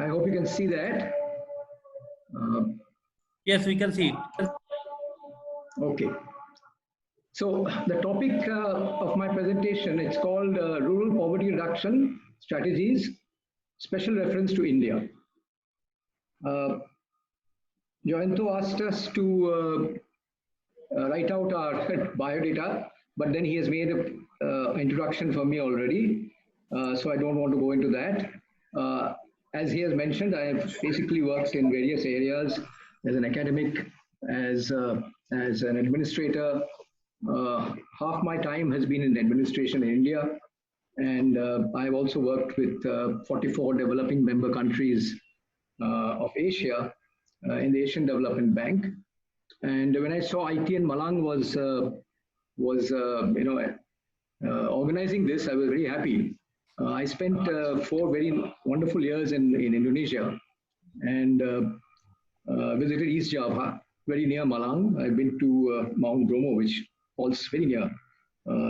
I hope you can see that. Yes, we can see it. Okay. So the topic of my presentation, it's called Rural Poverty Reduction Strategies, special reference to India. Joyanto asked us to write out our biodata, but then he has made an introduction for me already, so I don't want to go into that. As he has mentioned, I have basically worked in various areas as an academic, as an administrator. Half my time has been in administration in India, and I've also worked with 44 developing member countries of Asia in the Asian Development Bank. And when I saw ITN Malang was organizing this, I was very happy. I spent 4 very wonderful years in Indonesia, and visited East Java, very near Malang. I've been to Mount Bromo, which falls very near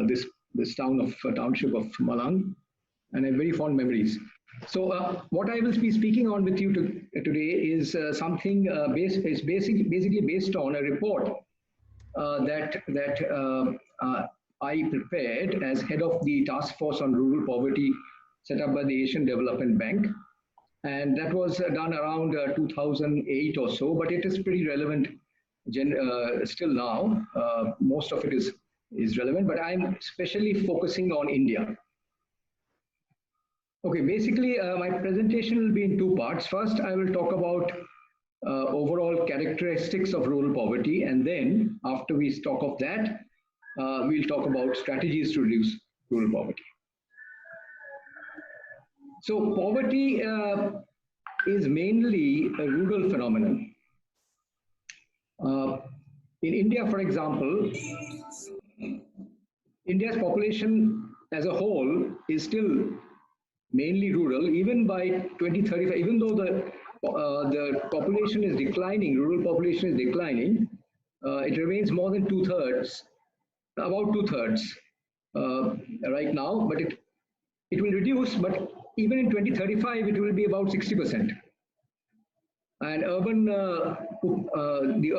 this township of Malang, and I have very fond memories. So what I will be speaking on with you today is something basically based on a report that I prepared as head of the task force on rural poverty set up by the Asian Development Bank. And that was done around 2008 or so, but it is pretty relevant still now. Most of it is relevant, but I'm especially focusing on India. Okay, basically my presentation will be in 2 parts. First, I will talk about overall characteristics of rural poverty, and then after we talk of that, we'll talk about strategies to reduce rural poverty. So poverty is mainly a rural phenomenon. In India, for example, India's population as a whole is still mainly rural. Even by 2035, even though the population is declining, rural population is declining, it remains more than 2/3, about 2/3 right now, but it will reduce, but even in 2035, it will be about 60%. And the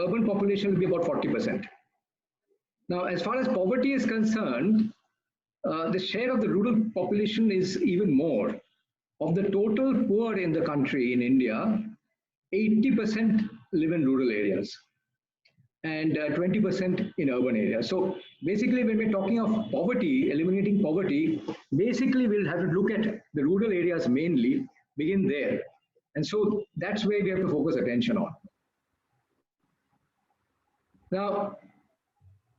urban population will be about 40%. Now, as far as poverty is concerned, the share of the rural population is even more. Of the total poor in the country, in India, 80% live in rural areas and 20% in urban areas. So basically, when we're talking of poverty, eliminating poverty, basically we'll have to look at the rural areas mainly, begin there. And so that's where we have to focus attention on. Now,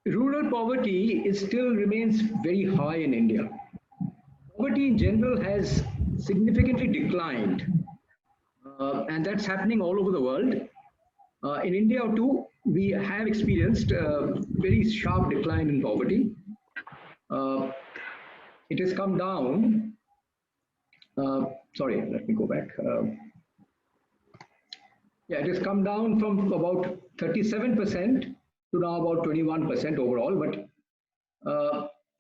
rural poverty still remains very high in India. Poverty in general has significantly declined, and that's happening all over the world. In India too, we have experienced a very sharp decline in poverty. It has come down. Sorry, let me go back. Yeah, it has come down from about 37% to now about 21% overall. But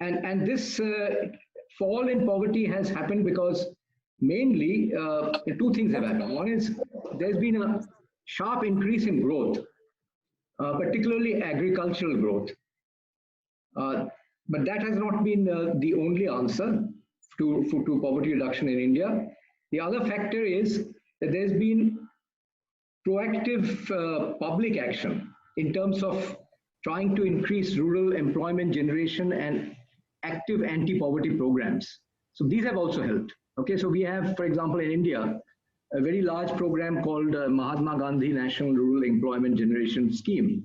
and this fall in poverty has happened because mainly 2 things have happened. One is there's been a sharp increase in growth, particularly agricultural growth. But that has not been the only answer to poverty reduction in India. The other factor is that there's been proactive public action in terms of trying to increase rural employment generation and active anti-poverty programs. So these have also helped. Okay, so we have, for example, in India, a very large program called Mahatma Gandhi National Rural Employment Generation Scheme,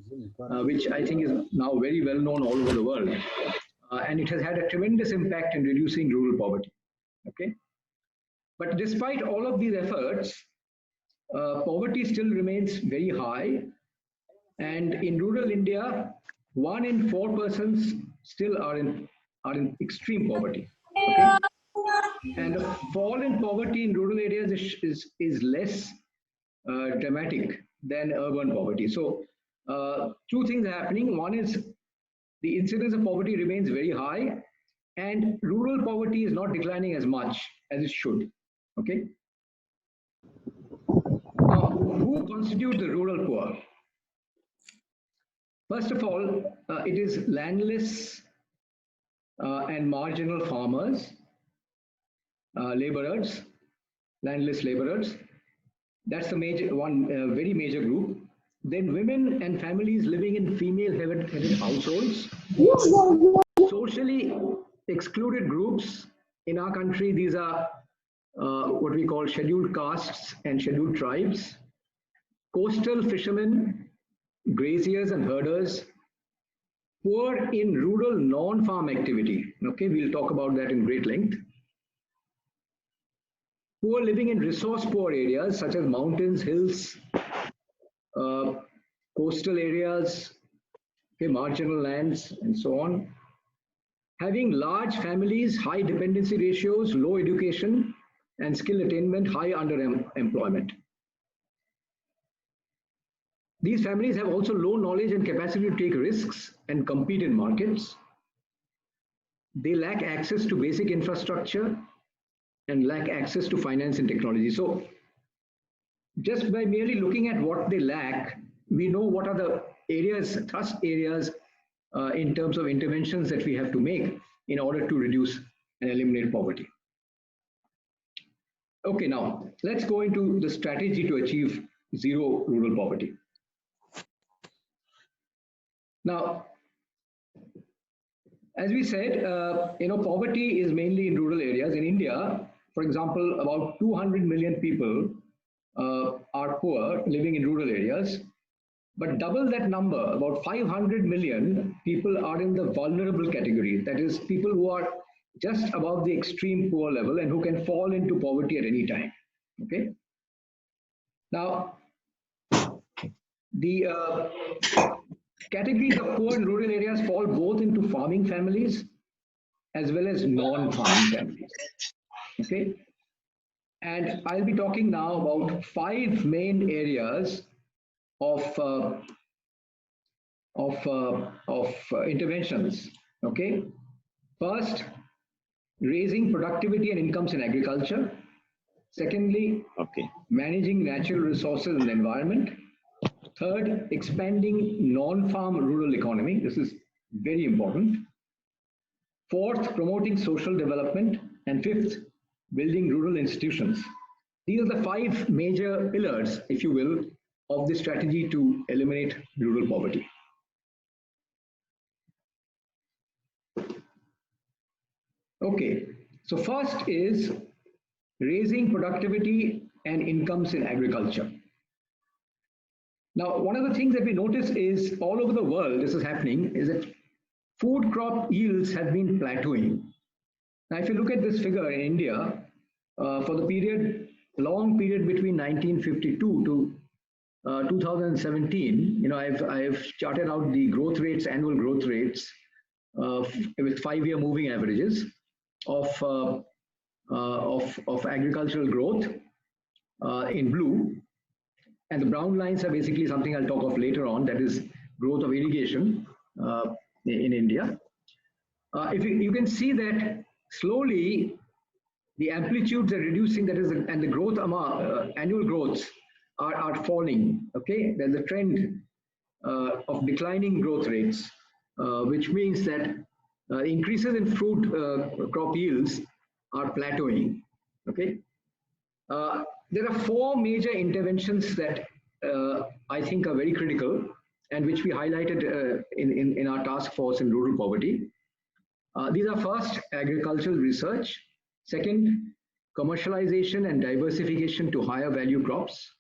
which I think is now very well known all over the world. And it has had a tremendous impact in reducing rural poverty. Okay, but despite all of these efforts, poverty still remains very high. And in rural India, 1 in 4 persons still are in extreme poverty. Okay? And the fall in poverty in rural areas is less dramatic than urban poverty. So 2 things are happening. One is the incidence of poverty remains very high, and rural poverty is not declining as much as it should. Okay. who constitute the rural poor? First of all, it is landless and marginal farmers, laborers, landless laborers. That's the major one, very major group. Then women and families living in female-headed households. Socially excluded groups in our country, these are what we call scheduled castes and scheduled tribes. Coastal fishermen, graziers and herders, poor in rural non-farm activity. Okay, we'll talk about that in great length. Poor living in resource-poor areas such as mountains, hills, coastal areas, okay, marginal lands, and so on. Having large families, high dependency ratios, low education and skill attainment, high underemployment. These families have also low knowledge and capacity to take risks and compete in markets. They lack access to basic infrastructure and lack access to finance and technology. So just by merely looking at what they lack, we know what are the areas, thrust areas in terms of interventions that we have to make in order to reduce and eliminate poverty. Okay, now let's go into the strategy to achieve zero rural poverty. Now, as we said, poverty is mainly in rural areas. In India, for example, about 200 million people are poor living in rural areas, but double that number, about 500 million people are in the vulnerable category. That is, people who are just above the extreme poor level and who can fall into poverty at any time. Okay. Now, the categories of poor in rural areas fall both into farming families as well as non-farming families. Okay. And I'll be talking now about 5 main areas of interventions. Okay. First, raising productivity and incomes in agriculture. Secondly, managing natural resources and the environment. Third, expanding non-farm rural economy. This is very important. Fourth, promoting social development. And fifth, building rural institutions. These are the 5 major pillars, if you will, of the strategy to eliminate rural poverty. Okay, so first is raising productivity and incomes in agriculture. Now, one of the things that we notice is all over the world, this is happening, is that food crop yields have been plateauing. Now, if you look at this figure in India, for the long period between 1952 to 2017, I've charted out the growth rates, annual growth rates with 5-year moving averages of agricultural growth in blue. And the brown lines are basically something I'll talk of later on, that is growth of irrigation in India. If you can see that slowly the amplitudes are reducing, that is, and the growth annual growths are falling. Okay, there's a trend of declining growth rates, which means that increases in fruit crop yields are plateauing. Okay. There are 4 major interventions that I think are very critical and which we highlighted in our task force in rural poverty. These are first, agricultural research. Second, commercialization and diversification to higher value crops.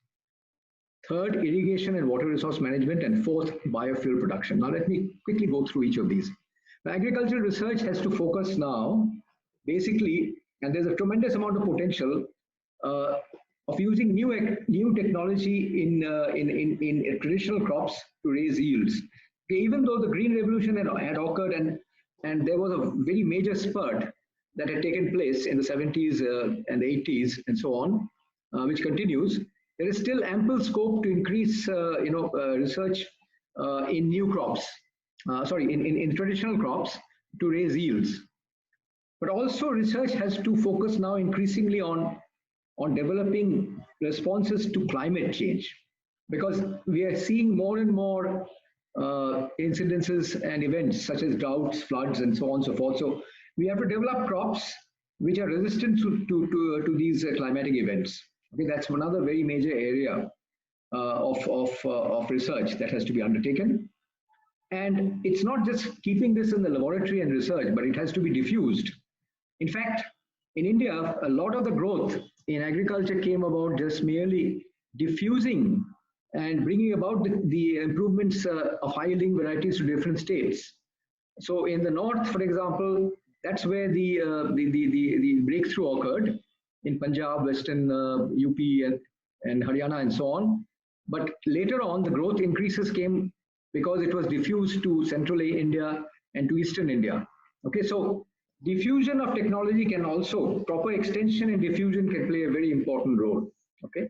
Third, irrigation and water resource management. And fourth, biofuel production. Now let me quickly go through each of these. The agricultural research has to focus now, basically, and there's a tremendous amount of potential of using new technology in traditional crops to raise yields. Okay, even though the Green Revolution had occurred and there was a very major spurt that had taken place in the 70s and the 80s and so on, which continues, there is still ample scope to increase research in new crops, in traditional crops to raise yields. But also research has to focus now increasingly on developing responses to climate change. because we are seeing more and more incidences and events such as droughts, floods, and so on and so forth. So we have to develop crops which are resistant to these climatic events. Okay, that's another very major area of research that has to be undertaken. And it's not just keeping this in the laboratory and research, but it has to be diffused. In fact, in India, a lot of the growth in agriculture came about just merely diffusing and bringing about the improvements of high yielding varieties to different states. So in the north, for example, that's where the breakthrough occurred in Punjab, Western UP, and Haryana, and so on. But later on, the growth increases came because it was diffused to central India and to eastern India. Okay, so diffusion of technology can also, proper extension and diffusion can play a very important role. Okay.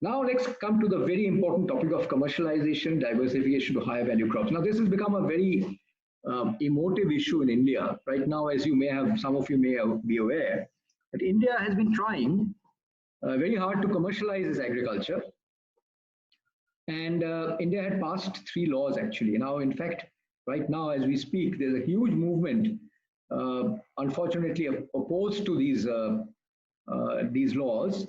Now let's come to the very important topic of commercialization, diversification to higher value crops. Now this has become a very emotive issue in India. Right now, as you may have, some of you may be aware, that India has been trying very hard to commercialize its agriculture. And India had passed 3 laws actually. Now, in fact, right now as we speak, there's a huge movement, unfortunately, opposed to these laws.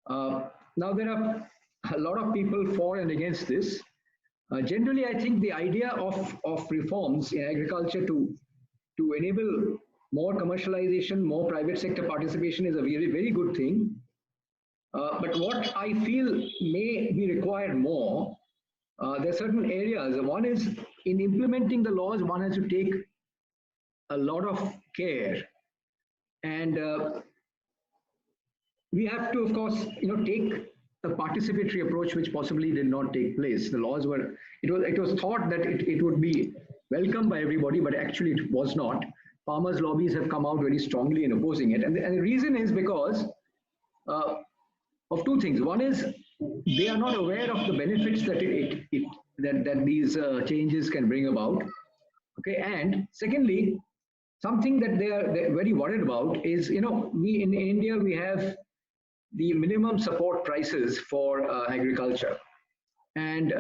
Now, there are a lot of people for and against this. Generally, I think the idea of reforms in agriculture to enable more commercialization, more private sector participation is a very, very good thing. But what I feel may be required more, there are certain areas. One is in implementing the laws, one has to take a lot of care. And we have to, of course, take a participatory approach, which possibly did not take place. The laws were, it was thought that it would be welcomed by everybody, but actually it was not. Farmers' lobbies have come out very strongly in opposing it. And the reason is because of 2 things. One is they are not aware of the benefits that that these changes can bring about. Okay, and secondly, something that they're very worried about is, we in India we have the minimum support prices for agriculture, and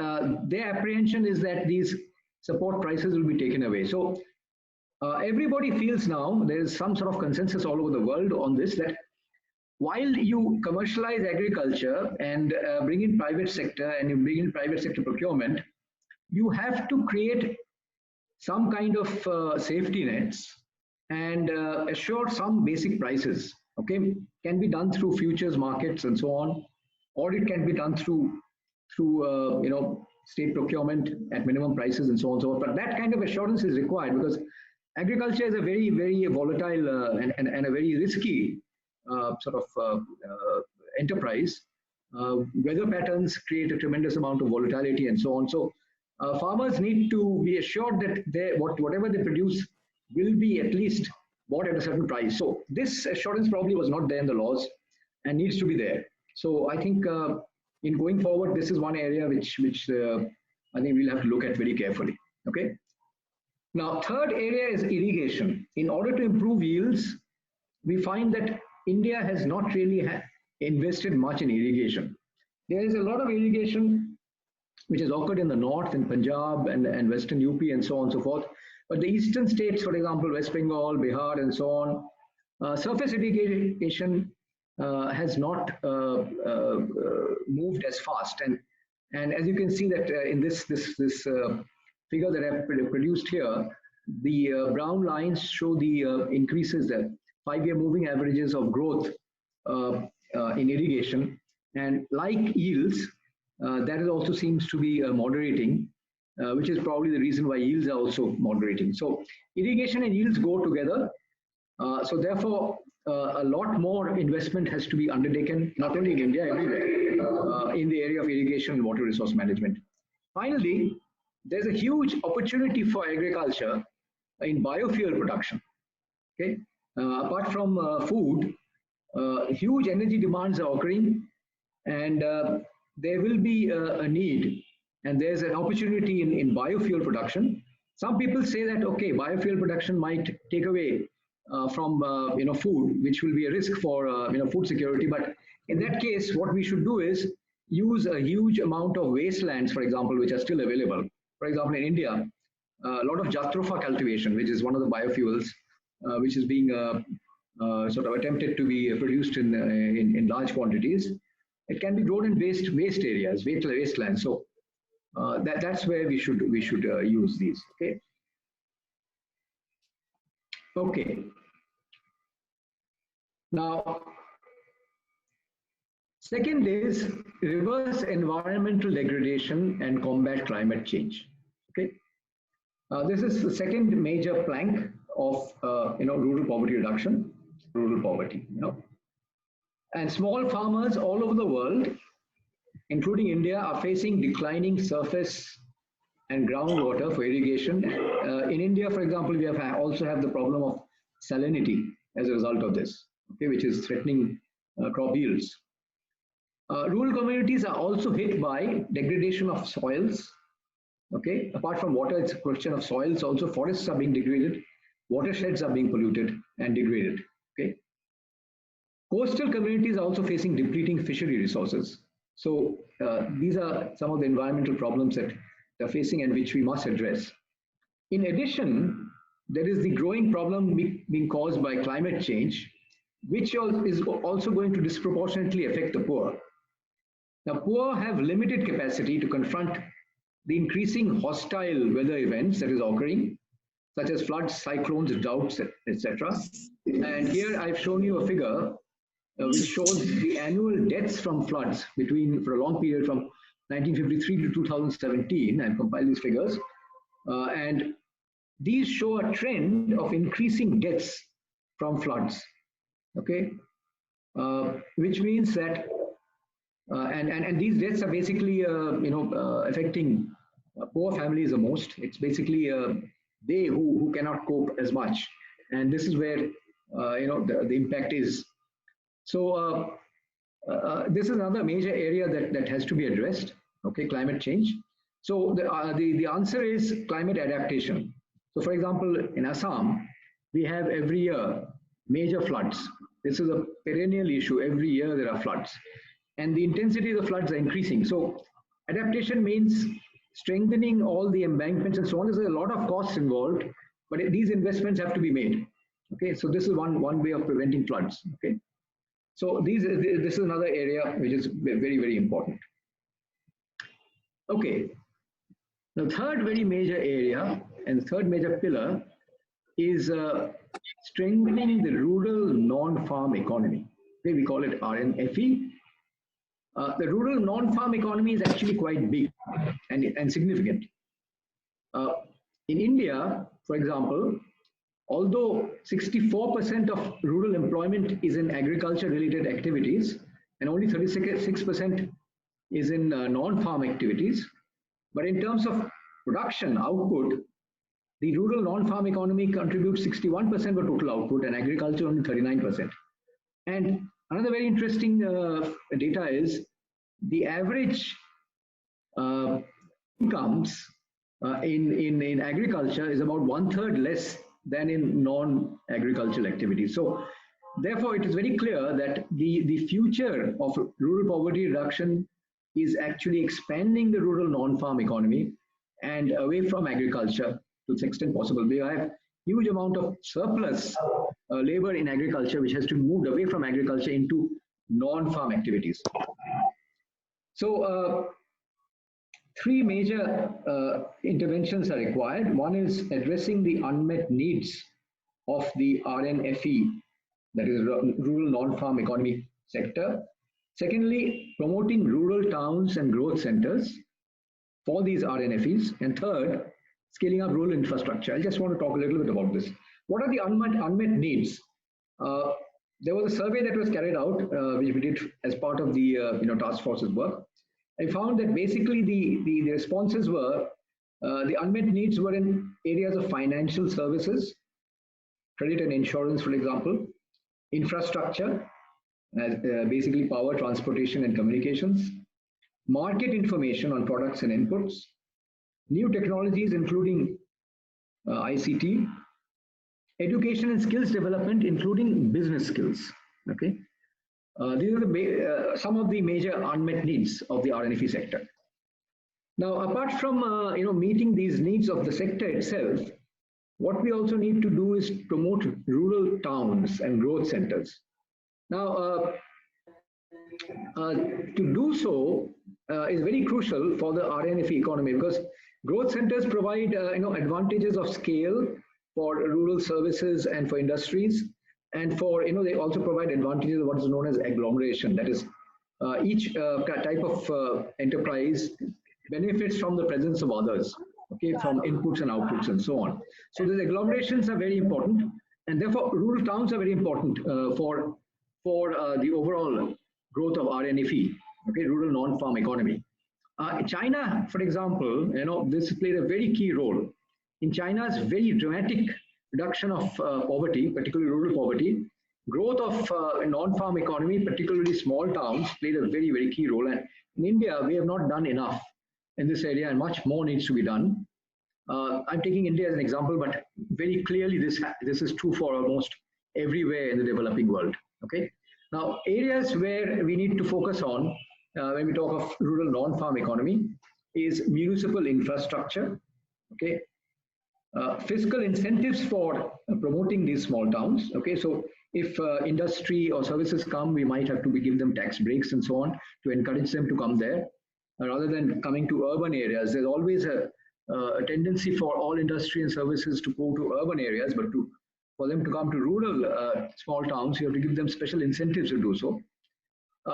their apprehension is that these support prices will be taken away. So everybody feels now there is some sort of consensus all over the world on this, that while you commercialize agriculture and bring in private sector and you bring in private sector procurement, you have to create some kind of safety nets and assure some basic prices. Okay, can be done through futures markets and so on, or it can be done through state procurement at minimum prices and so on and so on. But that kind of assurance is required because agriculture is a very, very volatile and a very risky enterprise. Weather patterns create a tremendous amount of volatility and so on. So farmers need to be assured that whatever they produce will be at least bought at a certain price. So this assurance probably was not there in the laws and needs to be there. So I think in going forward, this is one area which I think we'll have to look at very carefully. Okay. Now, third area is irrigation. In order to improve yields, we find that India has not really invested much in irrigation. There is a lot of irrigation which has occurred in the north, in Punjab and Western UP and so on and so forth. But the eastern states, for example, West Bengal, Bihar, and so on, surface irrigation has not moved as fast. And as you can see that in this figure that I've produced here, the brown lines show the increases, the 5-year moving averages of growth in irrigation. And like yields, that also seems to be moderating, which is probably the reason why yields are also moderating. So irrigation and yields go together. So therefore, a lot more investment has to be undertaken, not only in India, everywhere, in the area of irrigation and water resource management. Finally, there's a huge opportunity for agriculture in biofuel production. Okay, apart from food, huge energy demands are occurring, and there will be a need, and there's an opportunity in biofuel production. Some people say that, okay, biofuel production might take away from food, which will be a risk for food security. But in that case, what we should do is use a huge amount of wastelands, for example, which are still available. For example, in India, a lot of jatropha cultivation, which is one of the biofuels, which is being sort of attempted to be produced in large quantities. It can be grown in waste areas, wastelands. So that's where we should use these. Okay. Okay. Now, second is reverse environmental degradation and combat climate change. Okay. This is the second major plank of rural poverty reduction, rural poverty. And small farmers all over the world, including India, are facing declining surface and groundwater for irrigation. In India, for example, we also have the problem of salinity as a result of this, okay, which is threatening crop yields. Rural communities are also hit by degradation of soils. Okay, apart from water, it's a question of soils. Also, forests are being degraded, watersheds are being polluted and degraded. Okay, coastal communities are also facing depleting fishery resources. So these are some of the environmental problems that they're facing and which we must address. In addition, there is the growing problem being caused by climate change, which is also going to disproportionately affect the poor. Now, poor have limited capacity to confront the increasing hostile weather events that is occurring, such as floods, cyclones, droughts, etc. And here I've shown you a figure which shows the annual deaths from floods for a long period from 1953 to 2017. I've compiled these figures. And these show a trend of increasing deaths from floods. Okay, which means that, and these deaths are basically, affecting poor families the most. It's basically they who cannot cope as much, and this is where the impact is. So this is another major area that has to be addressed. Okay, climate change. So the answer is climate adaptation. So, for example, in Assam, we have every year major floods. This is a perennial issue. Every year there are floods, and the intensity of the floods are increasing. So, adaptation means strengthening all the embankments and so on. There's a lot of costs involved, but these investments have to be made. Okay, so this is one way of preventing floods. Okay, so this is another area which is very, very important. Okay, the third very major area and the third major pillar is strengthening the rural non-farm economy. Okay, we call it RNFE. The rural non-farm economy is actually quite big and significant. In India, for example, although 64% of rural employment is in agriculture-related activities and only 36% is in non-farm activities, but in terms of production output, the rural non-farm economy contributes 61% of total output and agriculture only 39%. And another very interesting data is the average incomes in agriculture is about 1/3 less than in non-agricultural activities. So therefore, it is very clear that the future of rural poverty reduction is actually expanding the rural non-farm economy and away from agriculture to the extent possible. We have huge amount of surplus labor in agriculture, which has to be moved away from agriculture into non-farm activities. So three major interventions are required. One is addressing the unmet needs of the RNFE, that is rural non-farm economy sector. Secondly, promoting rural towns and growth centers for these RNFEs. And third, scaling up rural infrastructure. I just want to talk a little bit about this. What are the unmet needs? There was a survey that was carried out, which we did as part of the task force's work. I found that basically the responses were, the unmet needs were in areas of financial services, credit and insurance, for example, infrastructure, basically power, transportation and communications, market information on products and inputs, new technologies including ICT, education and skills development including business skills. Okay, These are some of the major unmet needs of the RNFE sector. Now, apart from meeting these needs of the sector itself, what we also need to do is promote rural towns and growth centers. Now, to do so is very crucial for the RNFE economy, because growth centers provide advantages of scale for rural services and for industries, and for they also provide advantages of what is known as agglomeration. That is, each type of enterprise benefits from the presence of others, okay, from inputs and outputs and so on. So these agglomerations are very important, and therefore rural towns are very important for the overall growth of RNFE, okay, rural non-farm economy. China, for example, this played a very key role in China's very dramatic reduction of poverty, particularly rural poverty. Growth of non-farm economy, particularly small towns, played a very, very key role. And in India, we have not done enough in this area, and much more needs to be done. I'm taking India as an example, but very clearly this is true for almost everywhere in the developing world. Okay. Now, areas where we need to focus on when we talk of rural non-farm economy is municipal infrastructure. Okay. Fiscal incentives for promoting these small towns. Okay, so if industry or services come, we might have to give them tax breaks and so on to encourage them to come there, rather than coming to urban areas. There's always a tendency for all industry and services to go to urban areas, but for them to come to rural small towns, you have to give them special incentives to do so.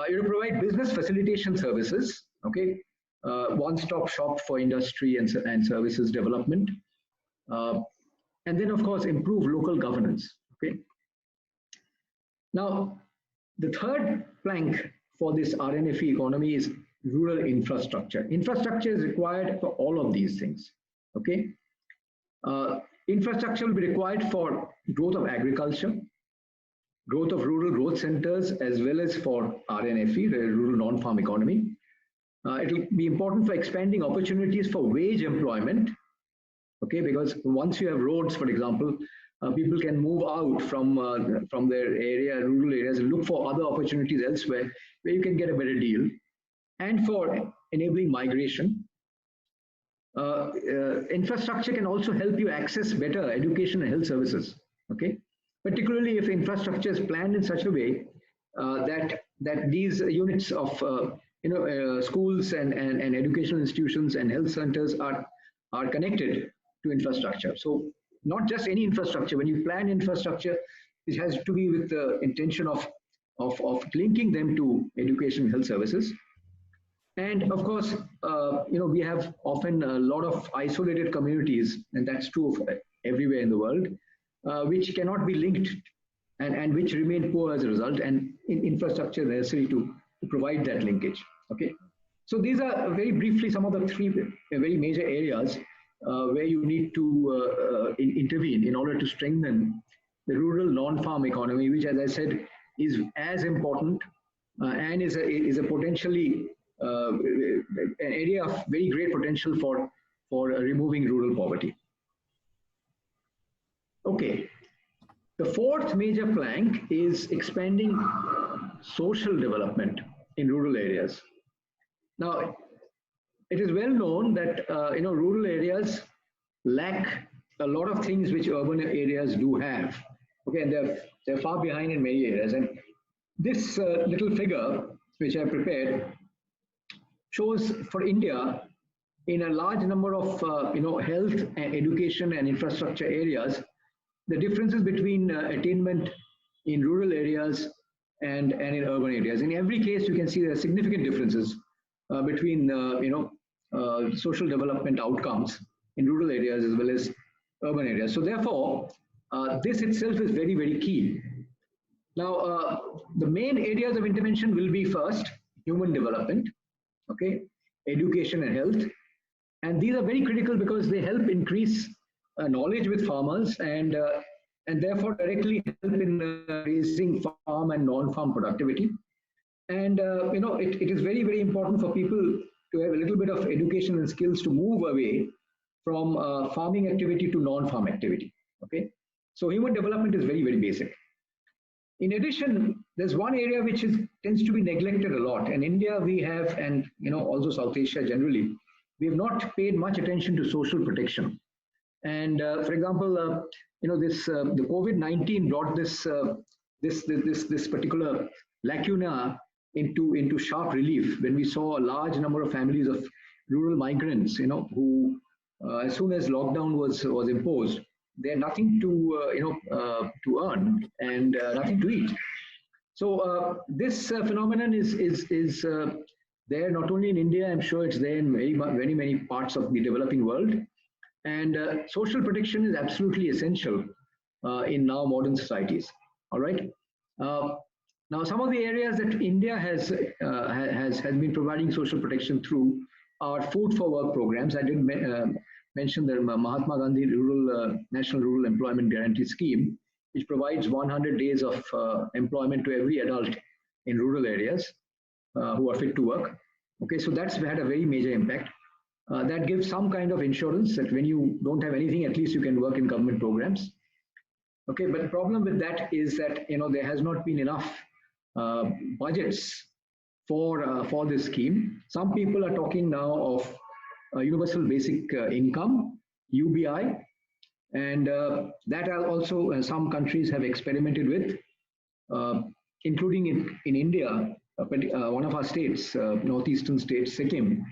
You have to provide business facilitation services. Okay, one-stop shop for industry and services development. And then, of course, improve local governance. Okay. Now, the third plank for this RNFE economy is rural infrastructure. Infrastructure is required for all of these things. Okay. Infrastructure will be required for growth of agriculture, growth of rural growth centers, as well as for RNFE, the rural non-farm economy. It will be important for expanding opportunities for wage employment. Okay, because once you have roads, for example, people can move out from their area, rural areas, and look for other opportunities elsewhere where you can get a better deal, and for enabling migration. Infrastructure can also help you access better education and health services. Okay, particularly if infrastructure is planned in such a way that these units of schools and educational institutions and health centers are connected to infrastructure. So not just any infrastructure. When you plan infrastructure, it has to be with the intention of linking them to education and health services. And of course, we have often a lot of isolated communities, and that's true of everywhere in the world, which cannot be linked and which remain poor as a result, and infrastructure necessary to provide that linkage. Okay, so these are very briefly some of the three very major areas where you need to intervene in order to strengthen the rural non-farm economy, which, as I said, is as important and is a potentially an area of very great potential for removing rural poverty. Okay, the fourth major plank is expanding social development in rural areas. Now, it is well known that rural areas lack a lot of things which urban areas do have. Okay, and they're far behind in many areas. And this little figure which I prepared shows for India, in a large number of health and education and infrastructure areas, the differences between attainment in rural areas and in urban areas. In every case, you can see there are significant differences between social development outcomes in rural areas as well as urban areas. So therefore, this itself is very, very key. Now, the main areas of intervention will be first human development, okay, education and health, and these are very critical because they help increase knowledge with farmers and therefore directly help in raising farm and non-farm productivity. And it is very, very important for people to have a little bit of education and skills to move away from farming activity to non-farm activity. Okay, so human development is very, very basic. In addition, there's one area which is tends to be neglected a lot. In India, we have, and also South Asia generally, we have not paid much attention to social protection. And for example, this the COVID-19 brought this particular lacuna into sharp relief when we saw a large number of families of rural migrants, who as soon as lockdown was imposed, they had nothing to earn and nothing to eat. So this phenomenon is there not only in India. I'm sure it's there in very many parts of the developing world. And social protection is absolutely essential in now modern societies. All right. Now, some of the areas that India has been providing social protection through are food for work programs. I did mention the Mahatma Gandhi National Rural Employment Guarantee Scheme, which provides 100 days of employment to every adult in rural areas who are fit to work. Okay, so that's had a very major impact. That gives some kind of insurance that when you don't have anything, at least you can work in government programs. Okay, but the problem with that is that there has not been enough budgets for this scheme. Some people are talking now of universal basic income (UBI), and that also some countries have experimented with, including in India. One of our states, northeastern states, Sikkim,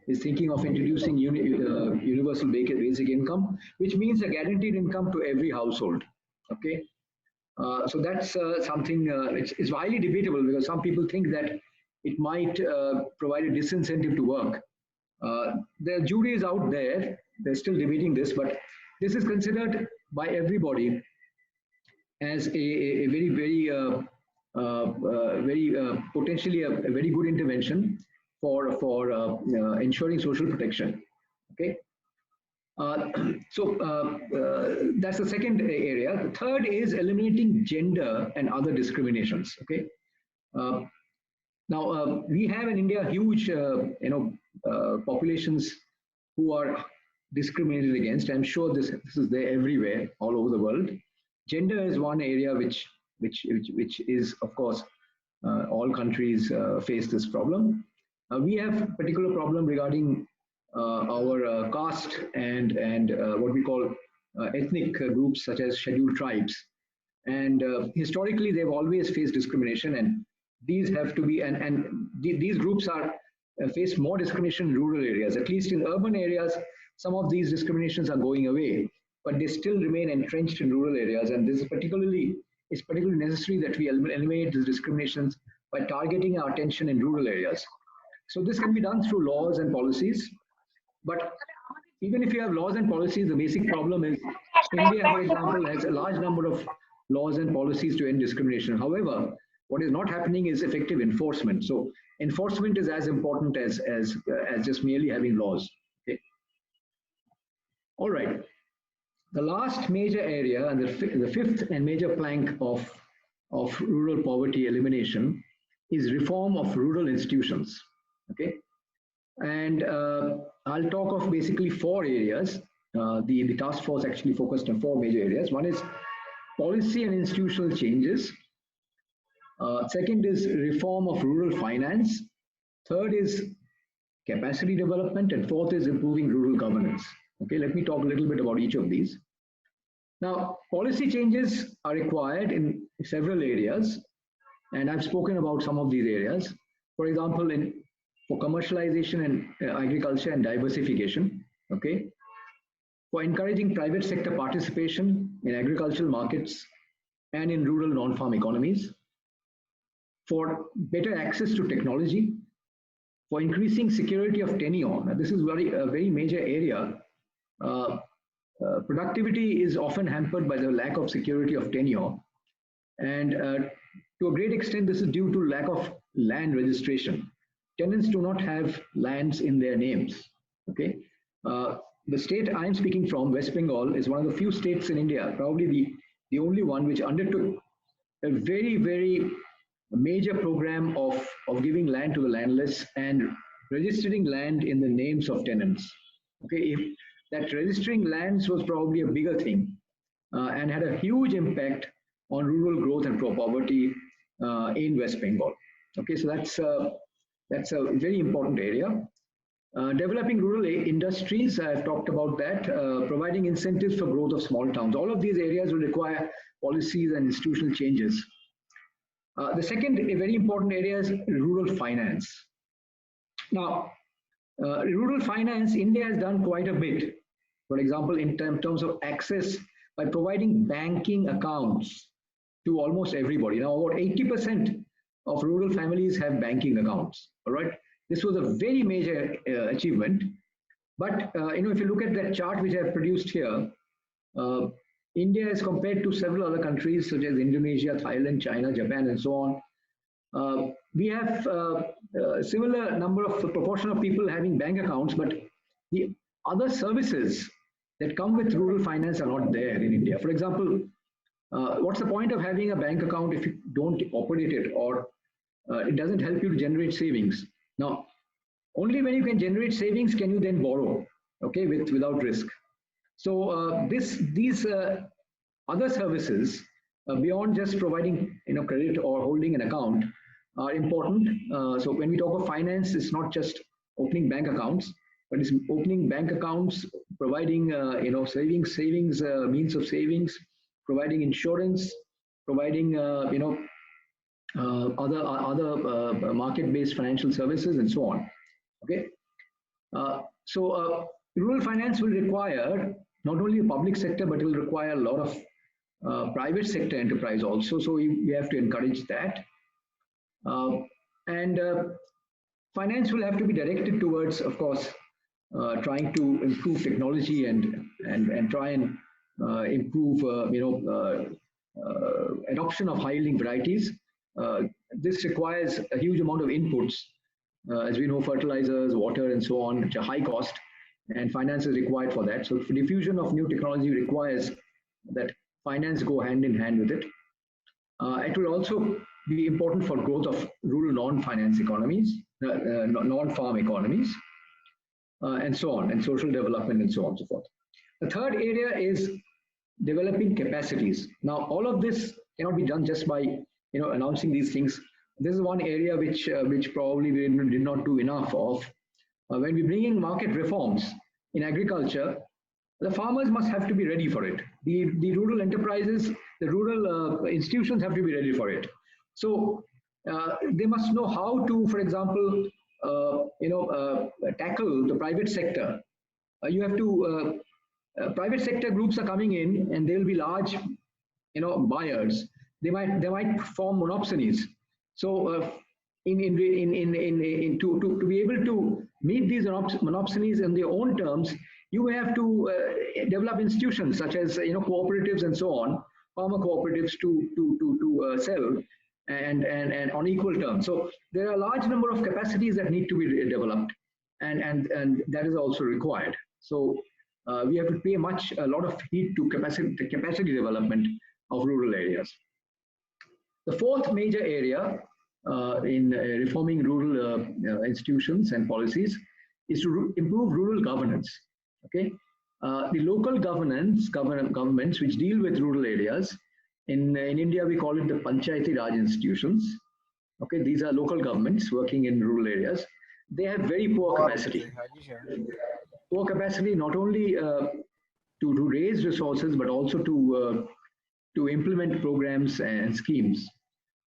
is thinking of introducing universal basic income, which means a guaranteed income to every household. Okay, so that's something. It's highly debatable because some people think that it might provide a disincentive to work. The jury is out there; they're still debating this, but this is considered by everybody as a very potentially a very good intervention for ensuring social protection. Okay. That's the second area. The third is eliminating gender and other discriminations. Okay. Now we have in India huge, populations who are discriminated against. I'm sure this is there everywhere, all over the world. Gender is one area which is, of course, all countries face this problem. We have a particular problem regarding our caste and what we call ethnic groups such as scheduled tribes. And historically, they've always faced discrimination, and these have to be, these groups are face more discrimination in rural areas. At least in urban areas, some of these discriminations are going away, but they still remain entrenched in rural areas. And this is particularly necessary that we eliminate these discriminations by targeting our attention in rural areas. So this can be done through laws and policies. But even if you have laws and policies, the basic problem is India, for example, has a large number of laws and policies to end discrimination. However, what is not happening is effective enforcement. So enforcement is as important as just merely having laws. Okay. All right. The last major area and the fifth and major plank of rural poverty elimination is reform of rural institutions. Okay. And I'll talk of basically four areas. The task force actually focused on four major areas. One is policy and institutional changes. Second is reform of rural finance. Third is capacity development. And fourth is improving rural governance. Okay, let me talk a little bit about each of these. Now, policy changes are required in several areas. And I've spoken about some of these areas. For example, for commercialization and agriculture and diversification, okay, for encouraging private sector participation in agricultural markets and in rural non-farm economies, for better access to technology, for increasing security of tenure. Now, this is a very major area. Productivity is often hampered by the lack of security of tenure, and to a great extent, this is due to lack of land registration. Tenants do not have lands in their names. Okay, the state I'm speaking from, West Bengal, is one of the few states in India, probably the only one which undertook a very major program of giving land to the landless and registering land in the names of tenants. Okay, if that registering lands was probably a bigger thing and had a huge impact on rural growth and poverty in West Bengal. Okay, so that's a very important area. Developing rural industries, I've talked about that. Providing incentives for growth of small towns. All of these areas will require policies and institutional changes. The second very important area is rural finance. Now, rural finance, India has done quite a bit. For example, in terms of access, by providing banking accounts to almost everybody. Now, about 80% of rural families have banking accounts. All right, this was a very major achievement. But if you look at that chart which I have produced here, India is compared to several other countries such as Indonesia, Thailand, China, Japan, and so on. We have a similar number of proportion of people having bank accounts, but the other services that come with rural finance are not there in India. For example, what's the point of having a bank account if you don't operate it, or it doesn't help you to generate savings? Now, only when you can generate savings can you then borrow, okay, without risk. So these other services, beyond just providing credit or holding an account, are important. So when we talk of finance, it's not just opening bank accounts, but it's opening bank accounts, providing savings means of savings, providing insurance, providing other market-based financial services, and so on. Okay, so rural finance will require not only the public sector, but it will require a lot of private sector enterprise also. So we have to encourage that. And finance will have to be directed towards, of course, trying to improve technology and try and improve, adoption of high-yielding varieties. This requires a huge amount of inputs. As we know, fertilizers, water, and so on, which are high cost, and finance is required for that. So diffusion of new technology requires that finance go hand in hand with it. It will also be important for growth of rural non-finance economies, non-farm economies, and so on, and social development, and so on and so forth. The third area is developing capacities. Now, all of this cannot be done just by announcing these things. This is one area which probably we did not do enough of. When we bring in market reforms in agriculture, the farmers must have to be ready for it. The rural enterprises, the rural institutions have to be ready for it. So they must know how to, for example, tackle the private sector. You have to private sector groups are coming in, and they will be large, buyers. They might form monopolies. So to be able to meet these monopolies in their own terms, you have to develop institutions such as cooperatives and so on, farmer cooperatives to sell and on equal terms. So there are a large number of capacities that need to be developed, and that is also required. So we have to pay a lot of heed to capacity development of rural areas. The fourth major area in reforming rural institutions and policies is to improve rural governance. Okay, the local governments which deal with rural areas, in India we call it the Panchayati Raj institutions. Okay, these are local governments working in rural areas. They have very poor capacity. Poor capacity not only to raise resources, but also to implement programs and schemes.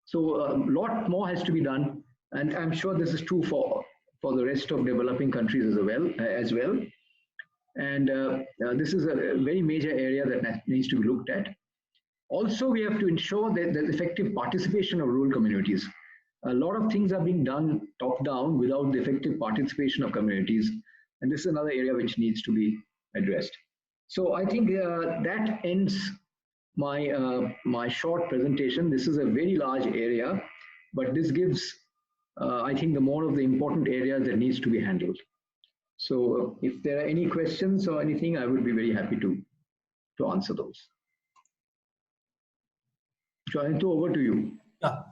So a lot more has to be done, and I'm sure this is true for the rest of developing countries as well. And this is a very major area that needs to be looked at. Also, we have to ensure that there's effective participation of rural communities. A lot of things are being done top-down without the effective participation of communities, and this is another area which needs to be addressed. So I think that ends my short presentation. This is a very large area, but this gives, I think, the more of the important areas that needs to be handled. So if there are any questions or anything, I would be very happy to answer those. Jayanto, over to you. Yeah.